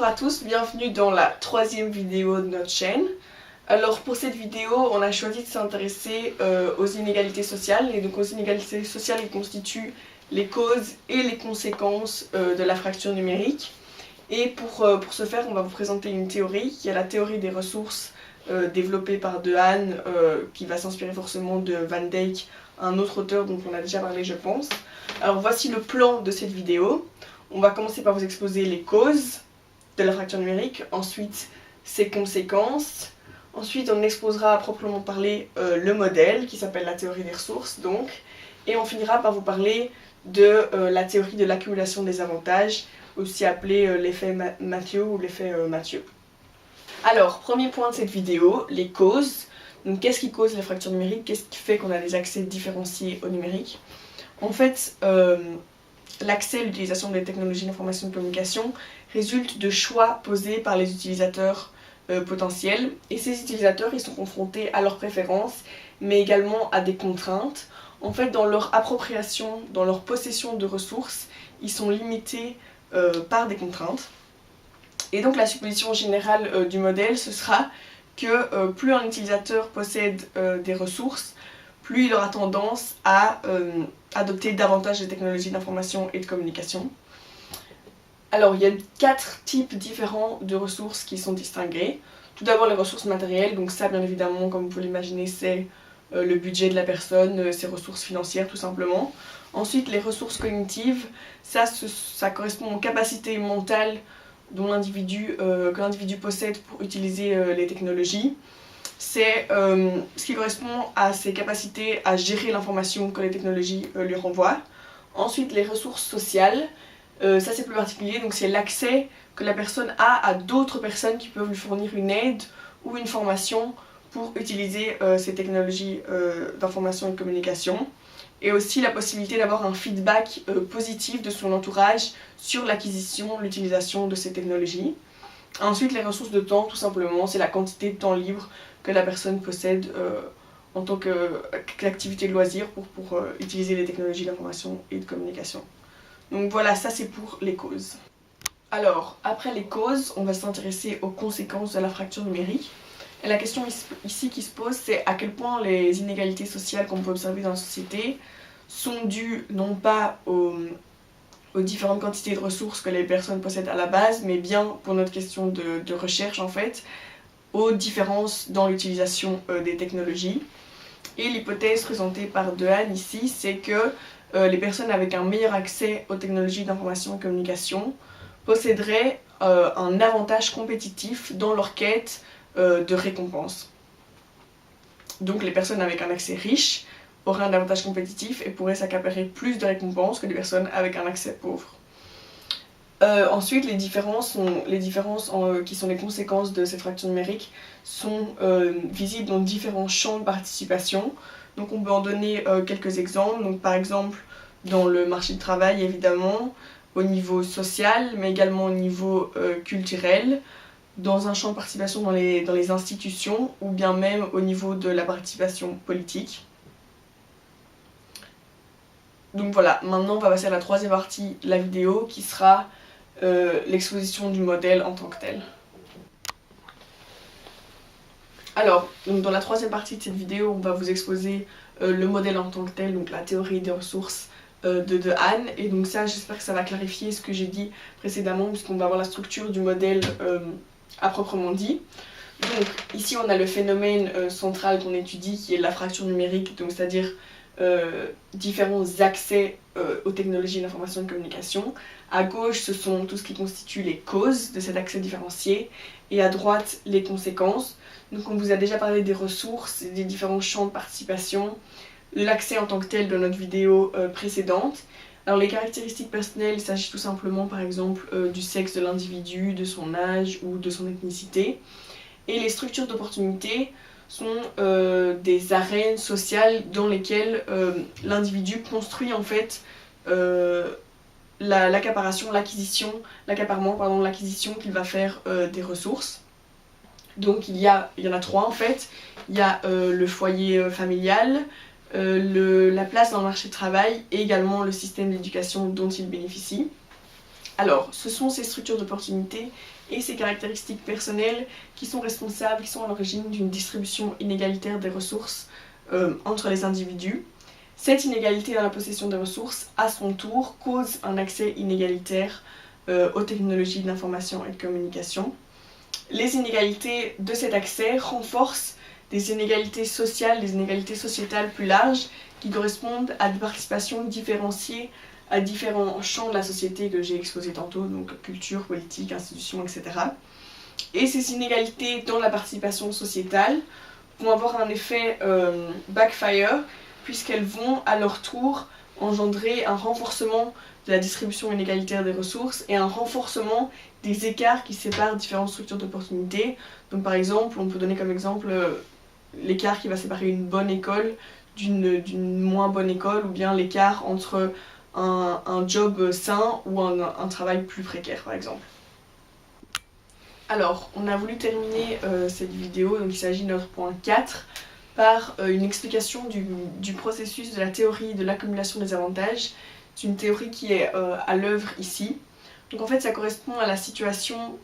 Bonjour à tous, bienvenue dans la troisième vidéo de notre chaîne. Alors pour cette vidéo, on a choisi de s'intéresser aux inégalités sociales. Et donc aux inégalités sociales, qui constituent les causes et les conséquences de la fracture numérique. Et pour ce faire, on va vous présenter une théorie qui est la théorie des ressources développée par Dehaene, qui va s'inspirer forcément de Van Dijk, un autre auteur dont on a déjà parlé je pense. Alors voici le plan de cette vidéo. On va commencer par vous exposer les causes de la fracture numérique, ensuite ses conséquences, ensuite on exposera à proprement parler le modèle qui s'appelle la théorie des ressources donc, et on finira par vous parler de la théorie de l'accumulation des avantages, aussi appelée l'effet Mathieu ou l'effet Mathieu. Alors, premier point de cette vidéo, les causes. Donc qu'est-ce qui cause les fractures numériques? Qu'est-ce qui fait qu'on a des accès différenciés au numérique? En fait, l'accès à l'utilisation des technologies d'information et de communication résulte de choix posés par les utilisateurs potentiels. Et ces utilisateurs, ils sont confrontés à leurs préférences, mais également à des contraintes. En fait, dans leur appropriation, dans leur possession de ressources, ils sont limités par des contraintes. Et donc la supposition générale du modèle, ce sera que plus un utilisateur possède des ressources, plus il aura tendance à adopter davantage de technologies d'information et de communication. Alors, il y a 4 types différents de ressources qui sont distinguées. Tout d'abord, les ressources matérielles, donc ça, bien évidemment, comme vous pouvez l'imaginer, c'est le budget de la personne, ses ressources financières, tout simplement. Ensuite, les ressources cognitives, ça correspond aux capacités mentales que l'individu possède pour utiliser les technologies. C'est ce qui correspond à ses capacités à gérer l'information que les technologies lui renvoient. Ensuite, les ressources sociales, ça c'est plus particulier, donc c'est l'accès que la personne a à d'autres personnes qui peuvent lui fournir une aide ou une formation pour utiliser ces technologies d'information et de communication. Et aussi la possibilité d'avoir un feedback positif de son entourage sur l'acquisition, l'utilisation de ces technologies. Ensuite, les ressources de temps, tout simplement, c'est la quantité de temps libre que la personne possède en tant qu'activité de loisir pour utiliser les technologies d'information et de communication. Donc voilà, ça c'est pour les causes. Alors, après les causes, on va s'intéresser aux conséquences de la fracture numérique. Et la question ici qui se pose, c'est à quel point les inégalités sociales qu'on peut observer dans la société sont dues non pas aux différentes quantités de ressources que les personnes possèdent à la base, mais bien, pour notre question de recherche en fait, aux différences dans l'utilisation des technologies. Et l'hypothèse présentée par Dehaene ici, c'est que les personnes avec un meilleur accès aux technologies d'information et de communication posséderaient un avantage compétitif dans leur quête de récompense. Donc les personnes avec un accès riche auraient un avantage compétitif et pourraient s'accaparer plus de récompenses que les personnes avec un accès pauvre. Ensuite, les différences qui sont les conséquences de cette fracture numérique sont visibles dans différents champs de participation. Donc on peut en donner quelques exemples. Donc, par exemple, dans le marché du travail, évidemment, au niveau social, mais également au niveau culturel, dans un champ de participation dans les institutions, ou bien même au niveau de la participation politique. Donc voilà, maintenant on va passer à la troisième partie de la vidéo qui sera l'exposition du modèle en tant que tel. Alors, donc dans la troisième partie de cette vidéo, on va vous exposer le modèle en tant que tel, donc la théorie des ressources de Dehaene. Et donc ça, j'espère que ça va clarifier ce que j'ai dit précédemment, puisqu'on va voir la structure du modèle à proprement dit. Donc ici on a le phénomène central qu'on étudie, qui est la fracture numérique, donc c'est-à-dire différents accès aux technologies d'information et de communication. À gauche, ce sont tout ce qui constitue les causes de cet accès différencié, et à droite, les conséquences. Donc on vous a déjà parlé des ressources, des différents champs de participation, l'accès en tant que tel dans notre vidéo précédente. Alors les caractéristiques personnelles, il s'agit tout simplement par exemple du sexe de l'individu, de son âge ou de son ethnicité. Et les structures d'opportunité sont des arènes sociales dans lesquelles l'individu construit en fait l'acquisition qu'il va faire des ressources. Donc il y en a 3 en fait. Il y a le foyer familial, la place dans le marché du travail et également le système d'éducation dont il bénéficie. Alors, ce sont ces structures d'opportunité et ces caractéristiques personnelles qui sont responsables, qui sont à l'origine d'une distribution inégalitaire des ressources entre les individus. Cette inégalité dans la possession des ressources, à son tour, cause un accès inégalitaire aux technologies de l'information et de communication. Les inégalités de cet accès renforcent des inégalités sociales, des inégalités sociétales plus larges qui correspondent à des participations différenciées à différents champs de la société que j'ai exposés tantôt, donc culture, politique, institutions, etc. Et ces inégalités dans la participation sociétale vont avoir un effet backfire, puisqu'elles vont à leur tour engendrer un renforcement de la distribution inégalitaire des ressources et un renforcement des écarts qui séparent différentes structures d'opportunités. Donc par exemple, on peut donner comme exemple l'écart qui va séparer une bonne école d'une moins bonne école, ou bien l'écart entre un job sain ou un travail plus précaire par exemple. Alors, on a voulu terminer cette vidéo, donc il s'agit de notre point 4, par une explication du processus de la théorie de l'accumulation des avantages. C'est une théorie qui est à l'œuvre ici. Donc en fait, ça correspond à la situation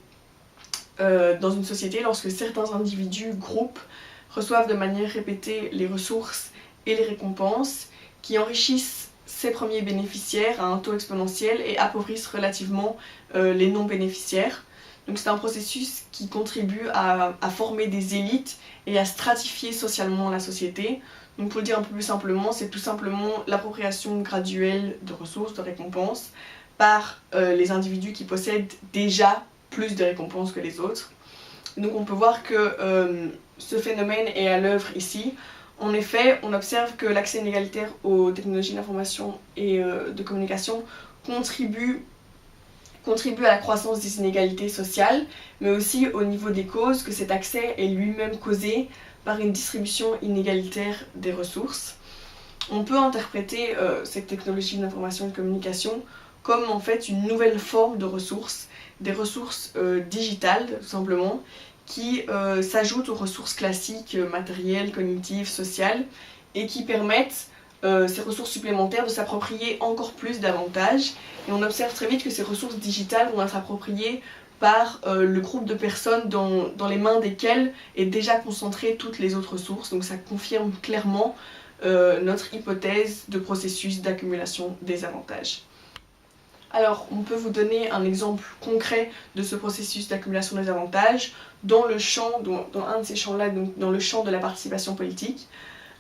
dans une société lorsque certains individus, groupes, reçoivent de manière répétée les ressources et les récompenses qui enrichissent ces premiers bénéficiaires à un taux exponentiel et appauvrissent relativement les non-bénéficiaires. Donc c'est un processus qui contribue à former des élites et à stratifier socialement la société. Donc pour le dire un peu plus simplement, c'est tout simplement l'appropriation graduelle de ressources, de récompenses, par les individus qui possèdent déjà plus de récompenses que les autres. Donc on peut voir que ce phénomène est à l'œuvre ici. En effet, on observe que l'accès inégalitaire aux technologies d'information et de communication contribue à la croissance des inégalités sociales, mais aussi au niveau des causes, que cet accès est lui-même causé par une distribution inégalitaire des ressources. On peut interpréter cette technologie d'information et de communication comme en fait une nouvelle forme de ressources, des ressources digitales tout simplement, qui s'ajoutent aux ressources classiques, matérielles, cognitives, sociales, et qui permettent ces ressources supplémentaires de s'approprier encore plus d'avantages. Et on observe très vite que ces ressources digitales vont être appropriées par le groupe de personnes dans les mains desquelles est déjà concentrée toutes les autres ressources. Donc ça confirme clairement notre hypothèse de processus d'accumulation des avantages. Alors, on peut vous donner un exemple concret de ce processus d'accumulation des avantages dans un de ces champs-là, donc dans le champ de la participation politique.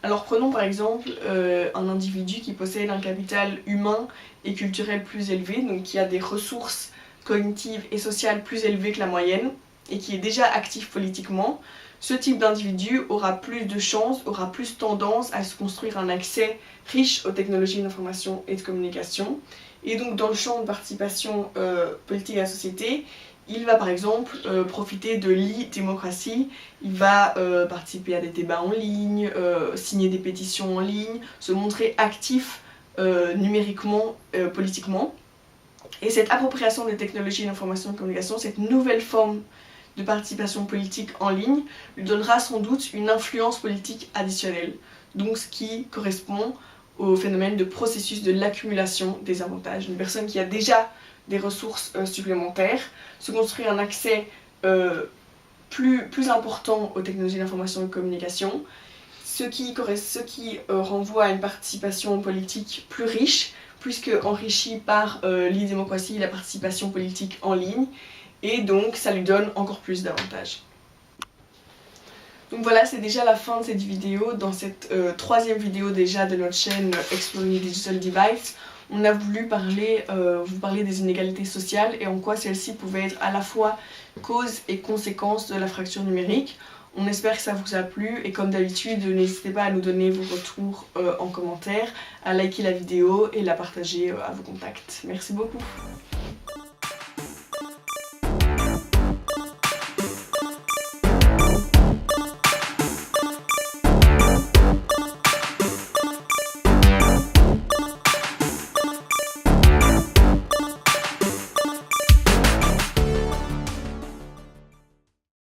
Alors prenons par exemple un individu qui possède un capital humain et culturel plus élevé, donc qui a des ressources cognitives et sociales plus élevées que la moyenne, et qui est déjà actif politiquement. Ce type d'individu aura plus de chances, aura plus tendance à se construire un accès riche aux technologies d'information et de communication. Et donc dans le champ de participation politique à la société, il va par exemple profiter de l'e-démocratie, il va participer à des débats en ligne, signer des pétitions en ligne, se montrer actif numériquement, politiquement. Et cette appropriation des technologies d'information et de communication, cette nouvelle forme de participation politique en ligne, lui donnera sans doute une influence politique additionnelle. Donc ce qui correspond au phénomène de processus de l'accumulation des avantages. Une personne qui a déjà des ressources supplémentaires se construit un accès plus important aux technologies d'information et de communication, ce qui renvoie à une participation politique plus riche, puisque enrichie par l'e-démocratie, la participation politique en ligne, et donc ça lui donne encore plus d'avantages. Donc voilà, c'est déjà la fin de cette vidéo. Dans cette troisième vidéo déjà de notre chaîne Exploring Digital Divides, on a voulu vous parler des inégalités sociales et en quoi celles-ci pouvaient être à la fois cause et conséquence de la fracture numérique. On espère que ça vous a plu et comme d'habitude, n'hésitez pas à nous donner vos retours en commentaire, à liker la vidéo et la partager à vos contacts. Merci beaucoup.